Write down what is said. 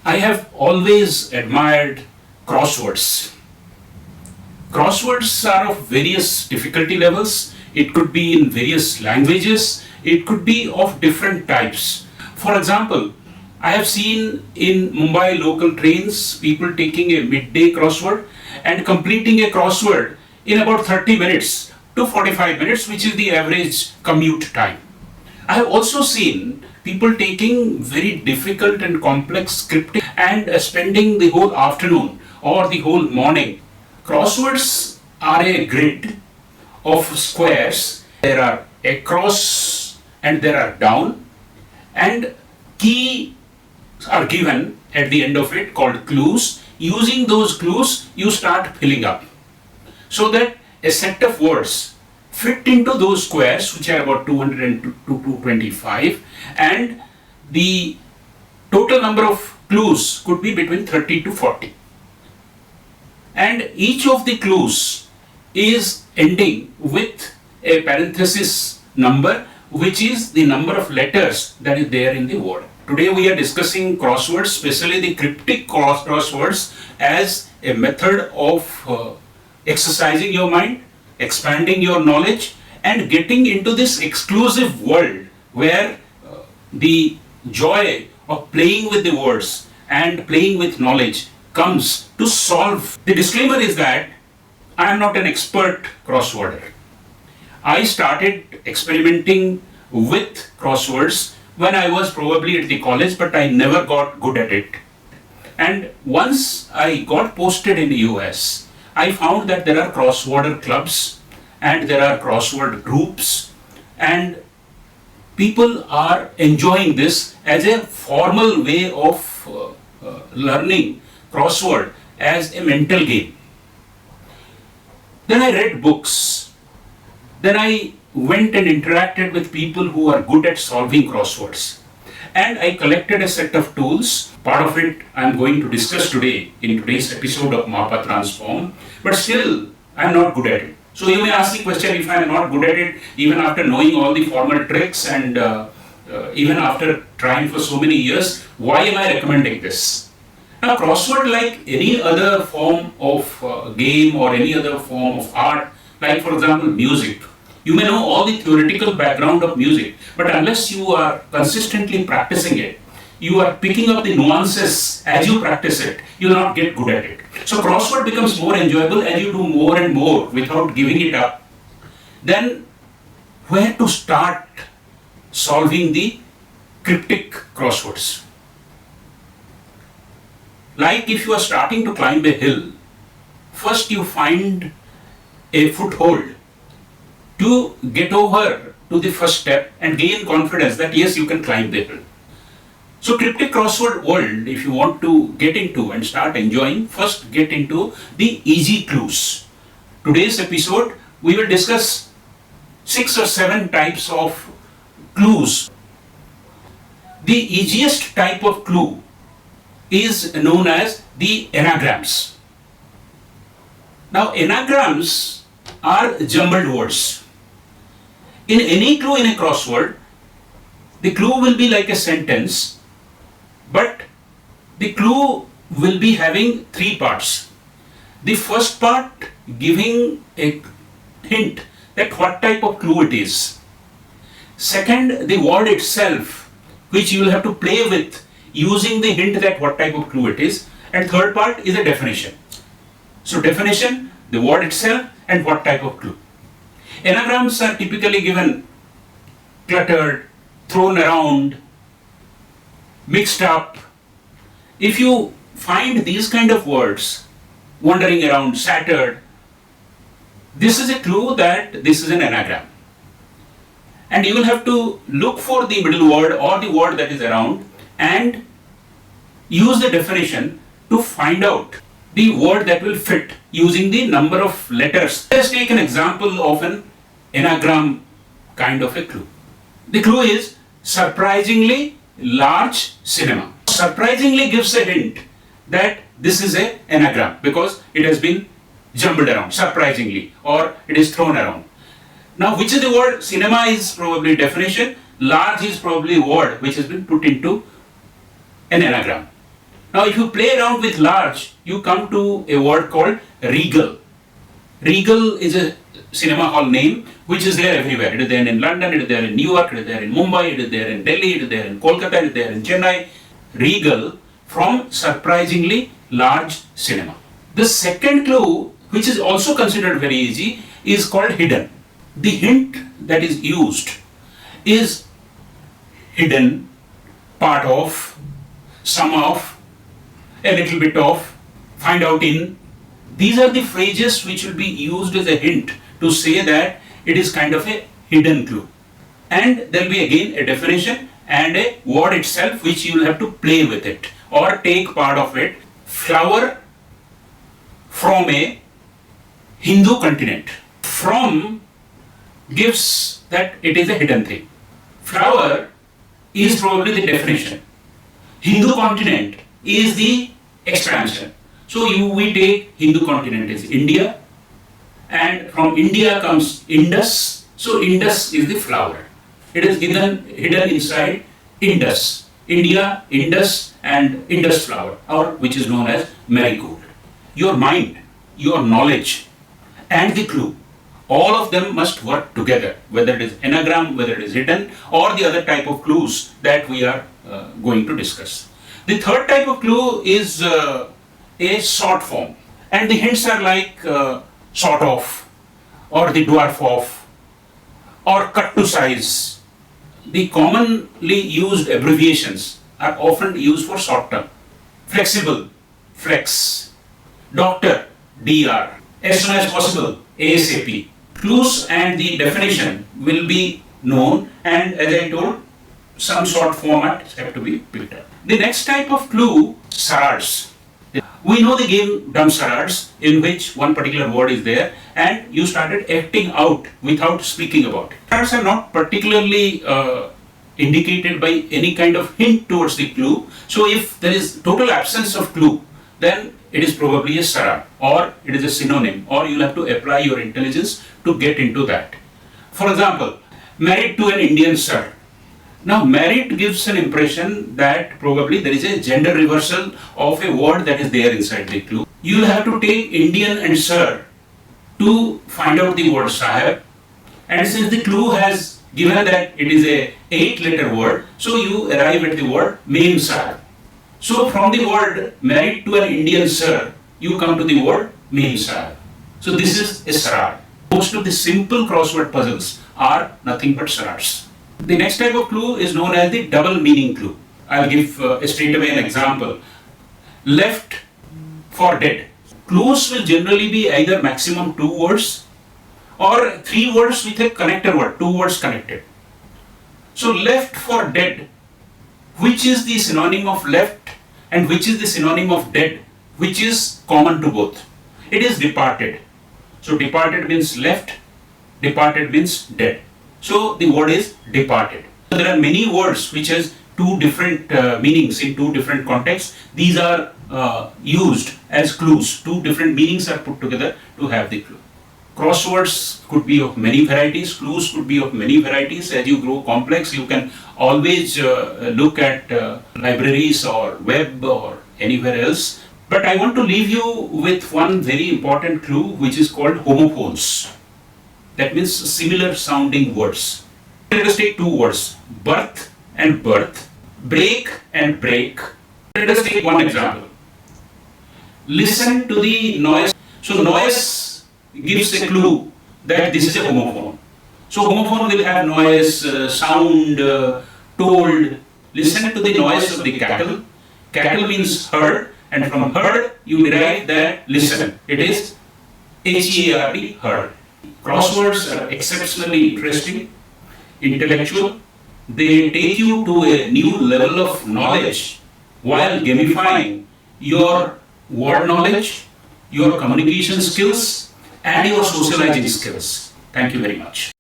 I have always admired crosswords. Crosswords are of various difficulty levels. It could be in various languages. It could be of different types. For example, I have seen in Mumbai local trains people taking a midday crossword and completing a crossword in about 30 minutes to 45 minutes, which is the average commute time. I have also seen people taking very difficult and complex scripting and spending the whole afternoon or the whole morning. Crosswords are a grid of squares. There are across and there are down, and key are given at the end of it called clues. Using those clues, you start filling up so that a set of words fit into those squares, which are about 200 to 225, and the total number of clues could be between 30 to 40. And each of the clues is ending with a parenthesis number, which is the number of letters that is there in the word. Today we are discussing crosswords, especially the cryptic crosswords, as a method of exercising your mind, expanding your knowledge, and getting into this exclusive world where the joy of playing with the words and playing with knowledge comes to solve. The disclaimer is that I am not an expert crossworder. I started experimenting with crosswords when I was probably at the college, but I never got good at it. And once I got posted in the US, I found that there are crossworder clubs and there are crossword groups, and people are enjoying this as a formal way of learning crossword as a mental game. Then I read books. Then I went and interacted with people who are good at solving crosswords. And I collected a set of tools. Part of it I am going to discuss today in today's episode of MAPA Transform. But still, I am not good at it. So you may ask the question, if I am not good at it, even after knowing all the formal tricks and even after trying for so many years, why am I recommending this? Now, crossword, like any other form of game or any other form of art, like for example music, you may know all the theoretical background of music, but unless you are consistently practicing it, you are picking up the nuances as you practice it, you will not get good at it. So crossword becomes more enjoyable as you do more and more without giving it up. Then where to start solving the cryptic crosswords? Like if you are starting to climb a hill, first you find a foothold to get over to the first step and gain confidence that yes, you can climb the hill. So cryptic crossword world, if you want to get into and start enjoying, first get into the easy clues. Today's episode, we will discuss 6 or 7 types of clues. The easiest type of clue is known as the anagrams. Now anagrams are jumbled words. In any clue in a crossword, the clue will be like a sentence, but the clue will be having 3 parts. The first part giving a hint that what type of clue it is. Second, the word itself, which you will have to play with using the hint that what type of clue it is. And third part is a definition. So definition, the word itself, and what type of clue. Anagrams are typically given cluttered, thrown around, mixed up. If you find these kind of words wandering around, scattered, this is a clue that this is an anagram. And you will have to look for the middle word or the word that is around and use the definition to find out the word that will fit using the number of letters. Let's take an example of an anagram kind of a clue. The clue is surprisingly large cinema. Surprisingly gives a hint that this is an anagram because it has been jumbled around, surprisingly, or it is thrown around. Now, which is the word? Cinema is probably definition, large is probably a word which has been put into an anagram. Now, if you play around with large, you come to a word called Regal. Regal is a cinema hall name which is there everywhere. It is there in London, it is there in New York, it is there in Mumbai, it is there in Delhi, it is there in Kolkata, it is there in Chennai. Regal from surprisingly large cinema. The second clue, which is also considered very easy, is called hidden. The hint that is used is hidden, part of, some of, a little bit of, find out in. These are the phrases which will be used as a hint to say that it is kind of a hidden clue. And there will be again a definition and a word itself which you will have to play with it or take part of it. Flower from a Hindu continent. From gives that it is a hidden thing. Flower is probably the definition. Hindu continent is the expansion. So we take Hindu continent as India, and from India comes Indus. So Indus is the flower. It is hidden inside Indus. India, Indus, and Indus flower, or which is known as marigold. Your mind, your knowledge, and the clue, all of them must work together, whether it is anagram, whether it is hidden, or the other type of clues that we are going to discuss. The third type of clue is a short form, and the hints are like sort of, or the dwarf of, or cut to size. The commonly used abbreviations are often used for short term. Flexible, flex. Doctor, dr. As soon as possible, ASAP. Clues and the definition will be known, and as I told, some short formats have to be picked up. The next type of clue, charades. We know the game dumb charades, in which one particular word is there and you started acting out without speaking about it. Charades are not particularly indicated by any kind of hint towards the clue. So if there is total absence of clue, then it is probably a charade, or it is a synonym, or you'll have to apply your intelligence to get into that. For example, married to an Indian sir. Now, married gives an impression that probably there is a gender reversal of a word that is there inside the clue. You will have to take Indian and sir to find out the word sahib, and since the clue has given that it is a 8-letter word, so you arrive at the word Mem Sahib. So from the word married to an Indian sir, you come to the word Mem Sahib. So this is a charade. Most of the simple crossword puzzles are nothing but charades. The next type of clue is known as the double meaning clue. I'll give straight away an example. Left for dead. Clues will generally be either maximum 2 words or 3 words with a connector word, 2 words connected. So left for dead, which is the synonym of left and which is the synonym of dead, which is common to both. It is departed. So departed means left, departed means dead. So the word is departed. So there are many words which has 2 different meanings in 2 different contexts. These are used as clues. 2 different meanings are put together to have the clue. Crosswords could be of many varieties. Clues could be of many varieties. As you grow complex, you can always look at libraries or web or anywhere else. But I want to leave you with one very important clue, which is called homophones. That means similar sounding words. Let us take 2 words, birth and birth, break and break. Let us take one example. Listen to the noise. So noise gives a clue that this is a homophone. So homophone will have noise, sound, told. Listen to the noise of the cattle. Cattle means herd, and from herd you derive that listen. It is H-E-A-R-D, herd. Crosswords are exceptionally interesting, intellectual. They take you to a new level of knowledge while gamifying your word knowledge, your communication skills, and your socializing skills. Thank you very much.